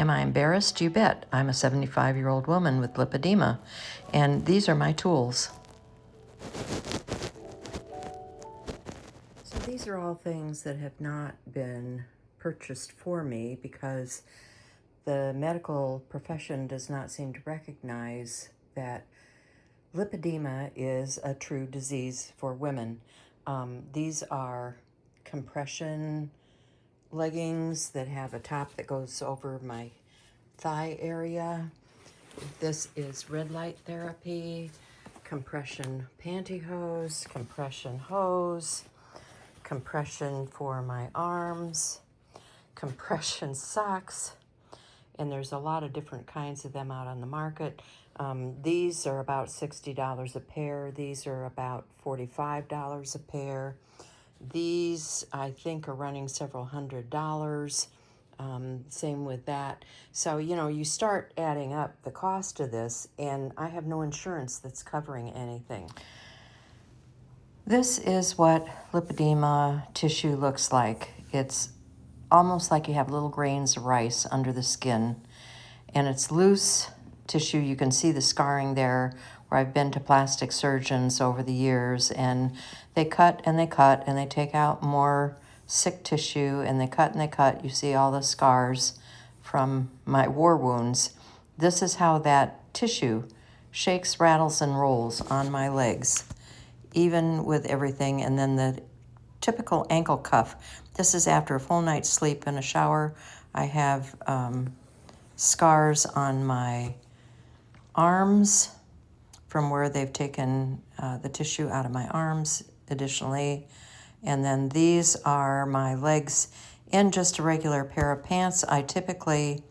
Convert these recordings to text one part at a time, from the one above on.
Am I embarrassed? You bet. I'm a 75-year-old woman with lipedema, and these are my tools. So these are all things that have not been purchased for me because the medical profession does not seem to recognize that lipedema is a true disease for women. These are compression leggings that have a top that goes over my thigh area. This is red light therapy, compression pantyhose, compression hose, compression for my arms, compression socks, and there's a lot of different kinds of them out on the market. These are about $60 a pair. These are about $45 a pair. These, I think, are running several $100s. Same with that. So, you start adding up the cost of this, and I have no insurance that's covering anything. This is what lipedema tissue looks like. It's almost like you have little grains of rice under the skin, and it's loose tissue. You can see the scarring there, where I've been to plastic surgeons over the years, and they cut and they cut and they take out more sick tissue, and they cut and they cut. You see all the scars from my war wounds. This is how that tissue shakes, rattles, and rolls on my legs, even with everything. And then the typical ankle cuff. This is after a full night's sleep and a shower. I have scars on my arms from where they've taken the tissue out of my arms additionally. And then these are my legs in just a regular pair of pants. I typically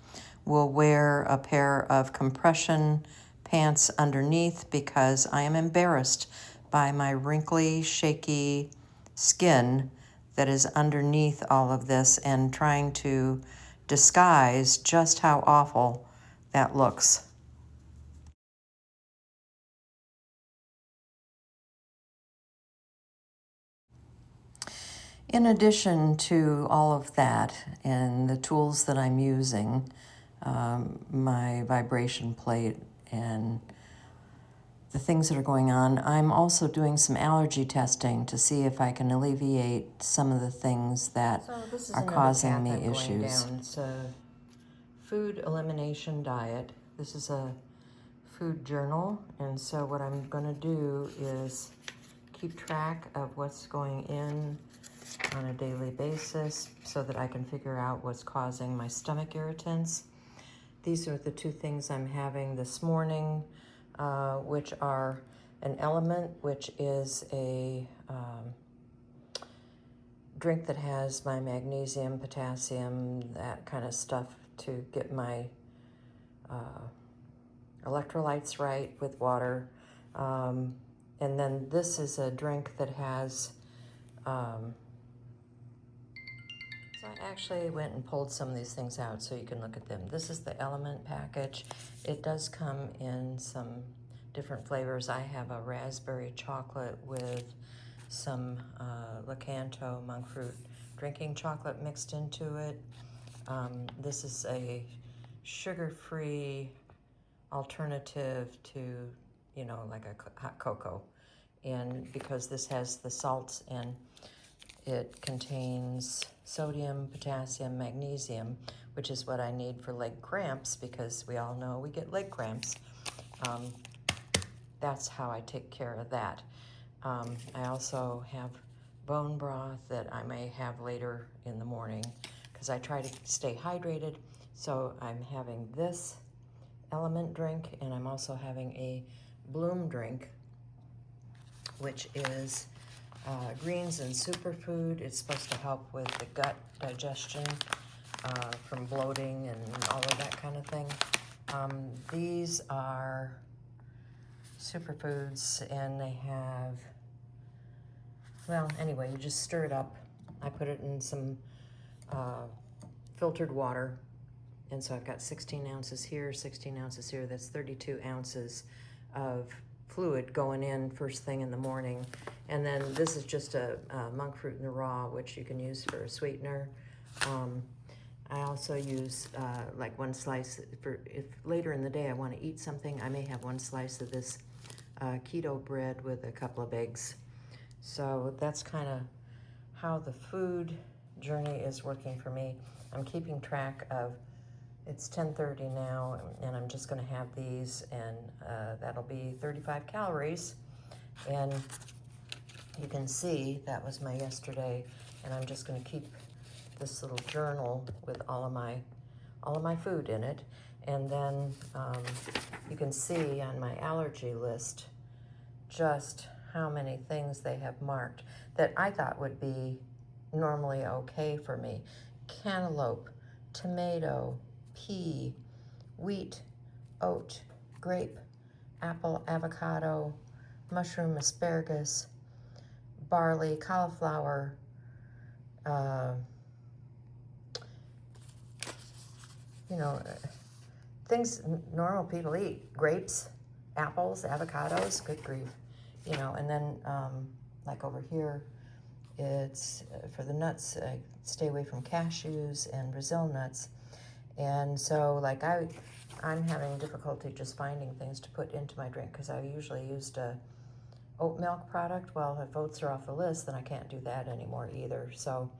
will wear a pair of compression pants underneath because I am embarrassed by my wrinkly, shaky skin that is underneath all of this, and trying to disguise just how awful that looks. In addition to all of that and the tools that I'm using, my vibration plate and the things that are going on, I'm also doing some allergy testing to see if I can alleviate some of the things that are causing me issues. It's a food elimination diet. This is a food journal, and so what I'm going to do is keep track of what's going in on a daily basis so that I can figure out what's causing my stomach irritants. These are the two things I'm having this morning, which are an Element, which is a drink that has my magnesium, potassium, that kind of stuff to get my electrolytes right with water. And then this is a drink that has so I actually went and pulled some of these things out so you can look at them. This is the Element package. It does come in some different flavors. I have a raspberry chocolate with some Lakanto monk fruit drinking chocolate mixed into it. This is a sugar-free alternative to, like a hot cocoa. And because this has the salts in, it contains sodium, potassium, magnesium, which is what I need for leg cramps, because we all know we get leg cramps. That's how I take care of that. I also have bone broth that I may have later in the morning because I try to stay hydrated. So I'm having this Element drink, and I'm also having a Bloom drink, which is greens and superfood. It's supposed to help with the gut digestion from bloating and all of that kind of thing. These are superfoods, and they have, well, anyway, you just stir it up. I put it in some filtered water, and so I've got 16 ounces here, 16 ounces here. That's 32 ounces of fluid going in first thing in the morning. And then this is just a monk fruit in the raw, which you can use for a sweetener. I also use like one slice for if later in the day I want to eat something, I may have one slice of this keto bread with a couple of eggs. So that's kind of how the food journey is working for me. I'm keeping track of, it's 10:30 now, and I'm just going to have these, and that'll be 35 calories. And you can see that was my yesterday, and I'm just going to keep this little journal with all of my food in it. And then you can see on my allergy list just how many things they have marked that I thought would be normally okay for me. Cantaloupe, tomato, pea, wheat, oat, grape, apple, avocado, mushroom, asparagus, barley, cauliflower, you know, things normal people eat. Grapes, apples, avocados, good grief. You know, and then like over here, it's for the nuts, stay away from cashews and Brazil nuts. And so like I'm having difficulty just finding things to put into my drink because I usually used a oat milk product. Well, if oats are off the list, then I can't do that anymore either. So,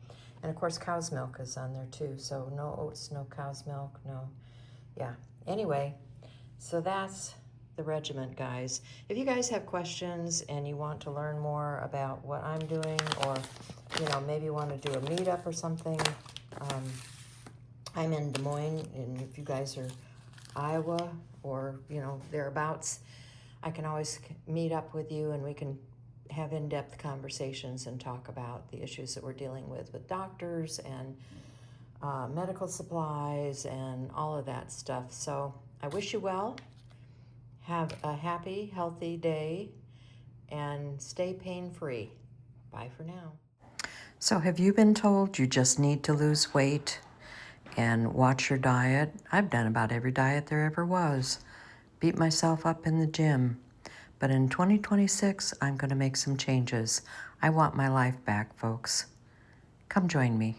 and of course cow's milk is on there too. So no oats, no cow's milk, no, yeah. Anyway, so that's the regiment, guys. If you guys have questions and you want to learn more about what I'm doing, or you know, maybe you want to do a meetup or something, I'm in Des Moines, and if you guys are Iowa or you know thereabouts, I can always meet up with you and we can have in-depth conversations and talk about the issues that we're dealing with doctors and medical supplies and all of that stuff. So I wish you well. Have a happy, healthy day and stay pain-free. Bye for now. So have you been told you just need to lose weight and watch your diet? I've done about every diet there ever was. Beat myself up in the gym. But in 2026, I'm going to make some changes. I want my life back, folks. Come join me.